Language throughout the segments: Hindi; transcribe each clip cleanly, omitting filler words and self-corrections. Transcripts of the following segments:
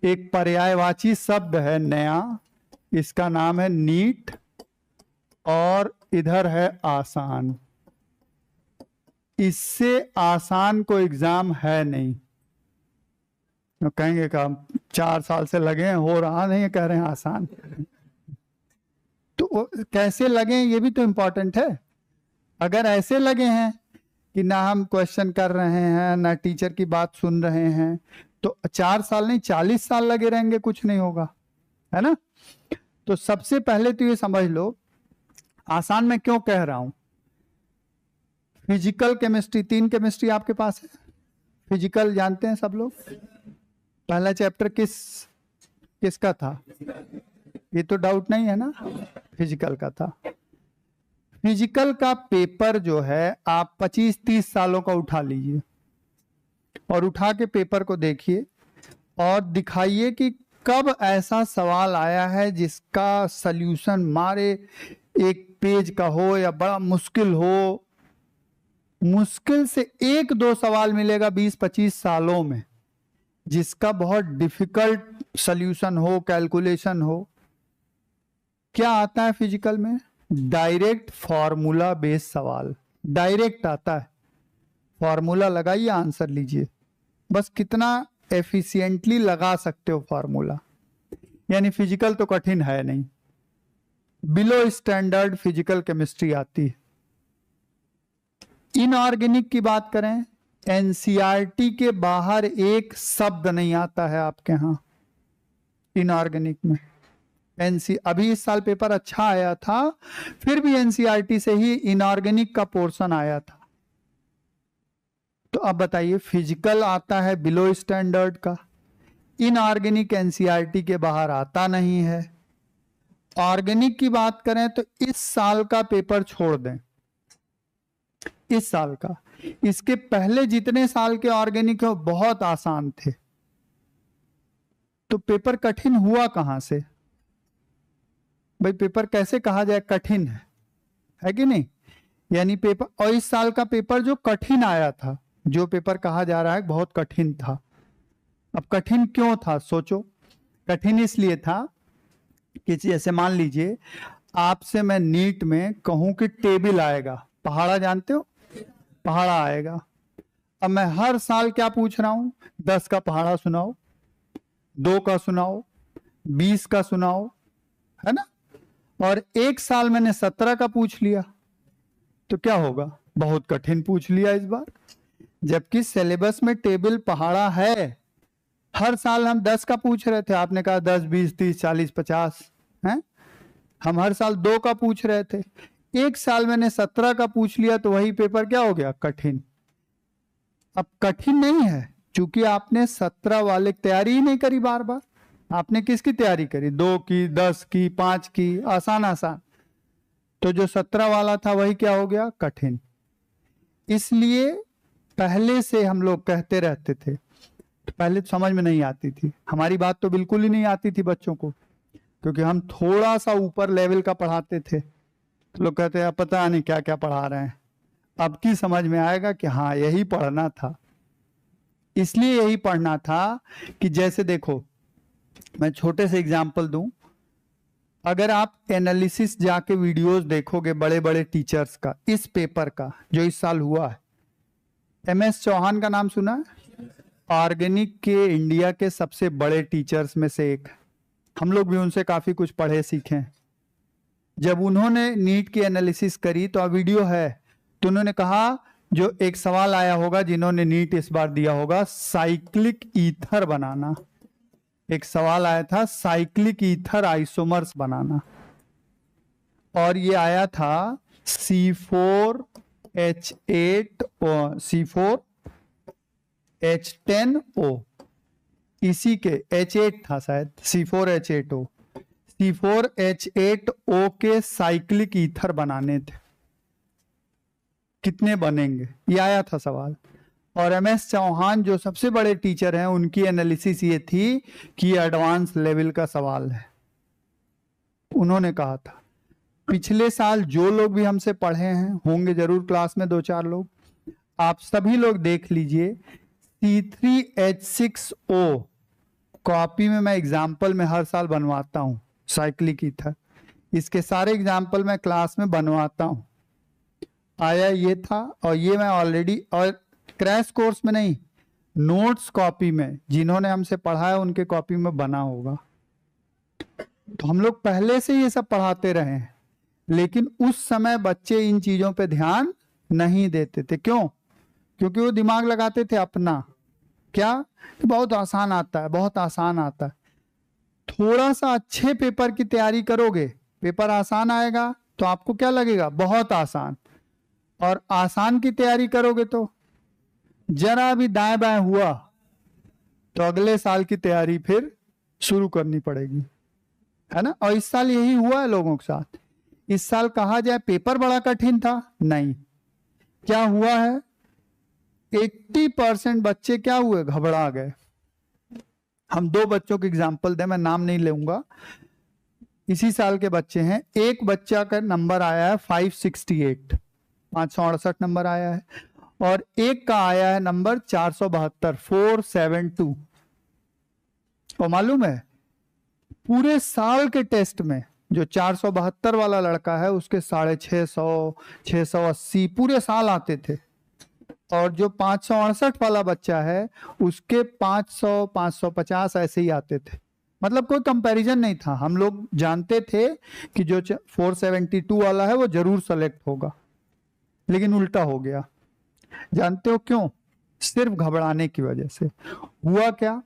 एक पर्यायवाची शब्द है नया, इसका नाम है नीट, और इधर है आसान। इससे आसान कोई एग्जाम है नहीं। तो कहेंगे कि 4 साल से लगे हैं, हो रहा नहीं है, कह रहे हैं आसान। तो कैसे लगे ये भी तो इम्पोर्टेंट है। अगर ऐसे लगे हैं कि ना हम क्वेश्चन कर रहे हैं ना टीचर की बात सुन रहे हैं, तो 4 साल नहीं 40 साल लगे रहेंगे, कुछ नहीं होगा, है ना। तो सबसे पहले तो ये समझ लो आसान मैं क्यों कह रहा हूं। फिजिकल केमिस्ट्री, 3 केमिस्ट्री आपके पास है। फिजिकल जानते हैं सब लोग। पहला चैप्टर किसका था, ये तो डाउट नहीं है ना, फिजिकल का था। फिजिकल का पेपर जो है आप 25-30 सालों का उठा लीजिए और उठा के पेपर को देखिए और दिखाइए कि कब ऐसा सवाल आया है जिसका सल्यूशन मारे 1 पेज का हो या बड़ा मुश्किल हो। मुश्किल से 1-2 सवाल मिलेगा 20-25 सालों में जिसका बहुत डिफिकल्ट सल्यूशन हो, कैलकुलेशन हो। क्या आता है फिजिकल में? डायरेक्ट फॉर्मूला बेस्ड सवाल, डायरेक्ट आता है। फॉर्मूला लगाइए, आंसर लीजिए, बस कितना एफिशिएंटली लगा सकते हो फॉर्मूला। यानी फिजिकल तो कठिन है नहीं, बिलो स्टैंडर्ड फिजिकल केमिस्ट्री आती है। इनऑर्गेनिक की बात करें, एनसीईआरटी के बाहर एक शब्द नहीं आता है आपके यहां इनऑर्गेनिक में। अभी इस साल पेपर अच्छा आया था, फिर भी एनसीईआरटी से ही इनऑर्गेनिक का पोर्शन आया था। तो अब बताइए, फिजिकल आता है बिलो स्टैंडर्ड का, इनऑर्गेनिक एनसीईआरटी के बाहर आता नहीं है। ऑर्गेनिक की बात करें तो इस साल का पेपर छोड़ दें, इस साल का, इसके पहले जितने साल के ऑर्गेनिक है बहुत आसान थे। तो पेपर कठिन हुआ कहां से भाई? पेपर कैसे कहा जाए कठिन है कि नहीं? यानी पेपर, और इस साल का पेपर जो कठिन आया था, जो पेपर कहा जा रहा है बहुत कठिन था। अब कठिन क्यों था सोचो। कठिन इसलिए था कि जैसे मान लीजिए आपसे मैं नीट में कहूं कि टेबल आएगा, पहाड़ा जानते हो, पहाड़ा आएगा। अब मैं हर साल क्या पूछ रहा हूं, 10 का पहाड़ा सुनाओ, 2 का सुनाओ, 20 का सुनाओ, है ना। और एक साल मैंने 17 का पूछ लिया तो क्या होगा, बहुत कठिन पूछ लिया इस बार। जबकि सिलेबस में टेबल पहाड़ा है। हर साल हम 10 का पूछ रहे थे, आपने कहा 10, 20, 30, 40, 50 है। हम हर साल 2 का पूछ रहे थे, एक साल मैंने 17 का पूछ लिया तो वही पेपर क्या हो गया, कठिन। अब कठिन नहीं है क्योंकि आपने 17 वाले तैयारी ही नहीं करी बार बार। आपने किसकी तैयारी करी, 2 की, 10 की, 5 की, आसान आसान। तो जो 17 वाला था वही क्या हो गया, कठिन। इसलिए पहले से हम लोग कहते रहते थे, तो पहले तो समझ में नहीं आती थी, हमारी बात तो बिल्कुल ही नहीं आती थी बच्चों को, क्योंकि हम थोड़ा सा ऊपर लेवल का पढ़ाते थे। तो लोग कहते हैं पता नहीं क्या क्या पढ़ा रहे हैं। अब की समझ में आएगा कि हाँ यही पढ़ना था। इसलिए यही पढ़ना था कि जैसे देखो, मैं छोटे से एग्जाम्पल दूं। अगर आप एनालिसिस जाके वीडियोस देखोगे बड़े बड़े टीचर्स का, इस पेपर का जो इस साल हुआ है, MS चौहान का नाम सुना है? ऑर्गेनिक के इंडिया के सबसे बड़े टीचर्स में से एक। हम लोग भी उनसे काफी कुछ पढ़े सीखे हैं। जब उन्होंने नीट की एनालिसिस करी तो वीडियो है, तो उन्होंने कहा, जो एक सवाल आया होगा जिन्होंने नीट इस बार दिया होगा, साइक्लिक ईथर बनाना। एक सवाल आया था साइक्लिक ईथर आइसोमर्स बनाना, और ये आया था C4H8 C4H10O, इसी के H8 था शायद, C4H8O, C4H8O के साइक्लिक ईथर बनाने थे। कितने बनेंगे, ये आया था सवाल। और MS चौहान जो सबसे बड़े टीचर हैं, उनकी एनालिसिस ये थी कि एडवांस लेवल का सवाल है। उन्होंने कहा था, पिछले साल जो लोग भी हमसे पढ़े हैं, होंगे जरूर क्लास में 2-4 लोग, आप सभी लोग देख लीजिए, C3H6O कॉपी में मैं एग्जाम्पल में हर साल बनवाता हूँ, साइक्लिक ईथर, इसके सारे एग्जाम्पल मैं क्लास में बनवाता हूँ। आया ये था, और ये मैं ऑलरेडी, और क्रैश कोर्स में नहीं, नोट्स कॉपी में जिन्होंने हमसे पढ़ा है उनके कॉपी में बना होगा। तो हम लोग पहले से ये सब पढ़ाते रहे हैं, लेकिन उस समय बच्चे इन चीजों पे ध्यान नहीं देते थे। क्यों? क्योंकि वो दिमाग लगाते थे अपना, क्या कि बहुत आसान आता है, बहुत आसान आता है। थोड़ा सा अच्छे पेपर की तैयारी करोगे, पेपर आसान आएगा तो आपको क्या लगेगा, बहुत आसान। और आसान की तैयारी करोगे तो जरा भी दाएं बाएं हुआ तो अगले साल की तैयारी फिर शुरू करनी पड़ेगी, है ना। और इस साल यही हुआ है लोगों के साथ। इस साल कहा जाए पेपर बड़ा कठिन था, नहीं। क्या हुआ है, 80% बच्चे क्या हुए, घबरा गए। हम 2 बच्चों के एग्जाम्पल दें, मैं नाम नहीं लूंगा, इसी साल के बच्चे हैं। एक बच्चा का नंबर आया है 568, 568 नंबर आया है, और एक का आया है नंबर 472, 472। और मालूम है पूरे साल के टेस्ट में जो 472 वाला लड़का है उसके 650, 680 पूरे साल आते थे, और जो 568 वाला बच्चा है उसके 500, 550 ऐसे ही आते थे। मतलब कोई कंपैरिजन नहीं था, हम लोग जानते थे कि जो 472 वाला है वो जरूर सेलेक्ट होगा, लेकिन उल्टा हो गया। जानते हो क्यों? सिर्फ घबराने की वजह से। हुआ क्या,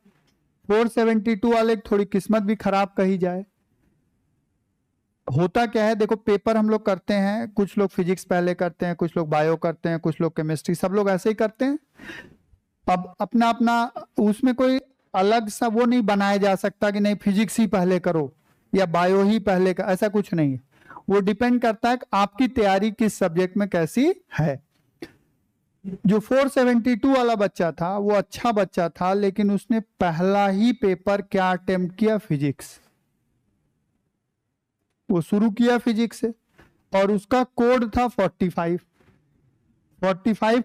472 वाले की थोड़ी किस्मत भी खराब कही जाए। होता क्या है, देखो पेपर हम लोग करते हैं, कुछ लोग फिजिक्स पहले करते हैं, कुछ लोग बायो करते हैं, कुछ लोग केमिस्ट्री, सब लोग ऐसे ही करते हैं। अब अपना अपना उसमें कोई अलग सा वो नहीं बनाया जा सकता कि नहीं फिजिक्स ही पहले करो या बायो ही पहले कर, ऐसा कुछ नहीं है। वो डिपेंड करता है कि आपकी तैयारी किस सब्जेक्ट में कैसी है। जो 472 वाला बच्चा था वो अच्छा बच्चा था, लेकिन उसने पहला ही पेपर क्या अटेम्प्ट किया, फिजिक्स। वो शुरू किया फिजिक्स से, और उसका कोड था 45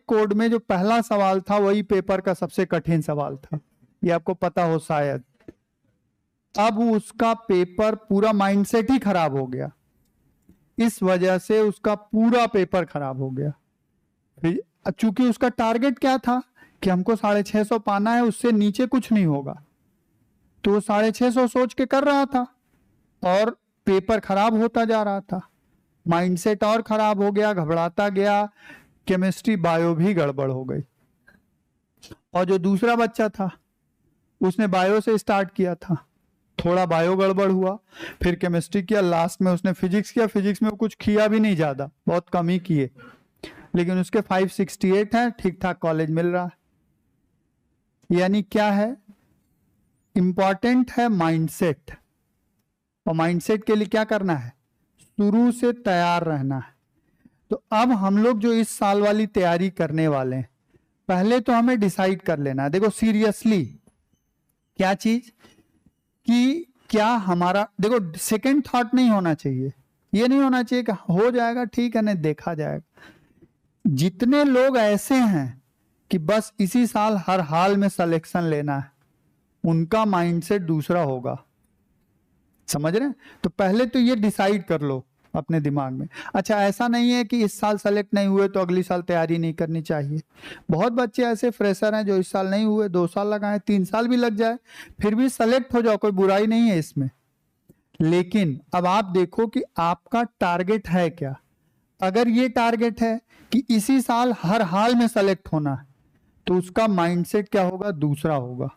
कोड में जो पहला सवाल था वही पेपर का सबसे कठिन सवाल था, ये आपको पता हो शायद। अब उसका पेपर पूरा माइंडसेट ही खराब हो गया, इस वजह से उसका पूरा पेपर खराब हो गया। चूंकि उसका टारगेट क्या था कि हमको 650 पाना है, उससे नीचे कुछ नहीं होगा, तो वो 650 सोच के कर रहा था और पेपर खराब होता जा रहा था, माइंडसेट और खराब हो गया, घबराता गया, केमिस्ट्री बायो भी गड़बड़ हो गई। और जो दूसरा बच्चा था उसने बायो से स्टार्ट किया था, थोड़ा बायो गड़बड़ हुआ, फिर केमिस्ट्री किया, लास्ट में उसने फिजिक्स किया। फिजिक्स में कुछ किया भी नहीं, ज्यादा बहुत कम ही किए, लेकिन उसके 568 है, ठीक ठाक कॉलेज मिल रहा है। यानी क्या है, इंपॉर्टेंट है माइंडसेट। और माइंडसेट के लिए क्या करना है, शुरू से तैयार रहना है। तो अब हम लोग जो इस साल वाली तैयारी करने वाले हैं, पहले तो हमें डिसाइड कर लेना है, देखो सीरियसली क्या चीज, कि क्या हमारा, देखो सेकंड थॉट नहीं होना चाहिए, ये नहीं होना चाहिए कि हो जाएगा ठीक है, नहीं देखा जाएगा। जितने लोग ऐसे हैं कि बस इसी साल हर हाल में सिलेक्शन लेना है, उनका माइंडसेट दूसरा होगा, समझ रहे हैं। तो पहले तो ये डिसाइड कर लो अपने दिमाग में। अच्छा, ऐसा नहीं है कि इस साल सेलेक्ट नहीं हुए तो अगली साल तैयारी नहीं करनी चाहिए। बहुत बच्चे ऐसे फ्रेशर हैं जो इस साल नहीं हुए, 2 साल लगाए, 3 साल भी लग जाए, फिर भी सेलेक्ट हो जाओ, कोई बुराई नहीं है इसमें। लेकिन अब आप देखो कि आपका टारगेट है क्या। अगर ये टारगेट है कि इसी साल हर हाल में सेलेक्ट होना है, तो उसका माइंडसेट क्या होगा, दूसरा होगा।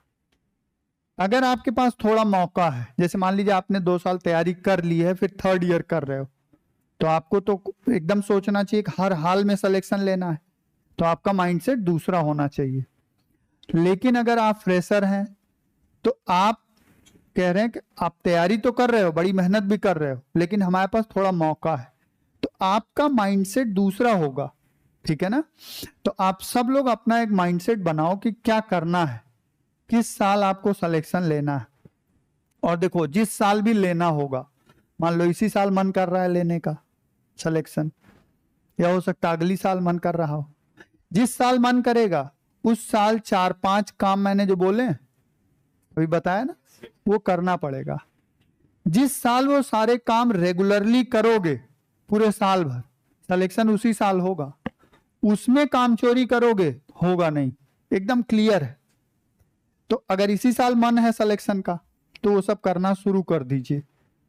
अगर आपके पास थोड़ा मौका है, जैसे मान लीजिए आपने 2 साल तैयारी कर ली है, फिर 3rd ईयर कर रहे हो, तो आपको तो एकदम सोचना चाहिए कि हर हाल में सिलेक्शन लेना है, तो आपका माइंडसेट दूसरा होना चाहिए। लेकिन अगर आप फ्रेशर हैं तो आप कह रहे हैं कि आप तैयारी तो कर रहे हो, बड़ी मेहनत भी कर रहे हो, लेकिन हमारे पास थोड़ा मौका है, तो आपका माइंडसेट दूसरा होगा, ठीक है ना। तो आप सब लोग अपना एक माइंडसेट बनाओ कि क्या करना है, किस साल आपको सिलेक्शन लेना है। और देखो जिस साल भी लेना होगा, मान लो इसी साल मन कर रहा है लेने का सिलेक्शन, या हो सकता है अगली साल मन कर रहा हो, जिस साल मन करेगा उस साल 4-5 काम मैंने जो बोले अभी बताया ना, वो करना पड़ेगा। जिस साल वो सारे काम रेगुलरली करोगे पूरे साल भर, सिलेक्शन उसी साल होगा। उसमें काम चोरी करोगे, होगा नहीं, एकदम क्लियर है। तो अगर इसी साल मन है सिलेक्शन का तो वो सब करना शुरू कर दीजिए।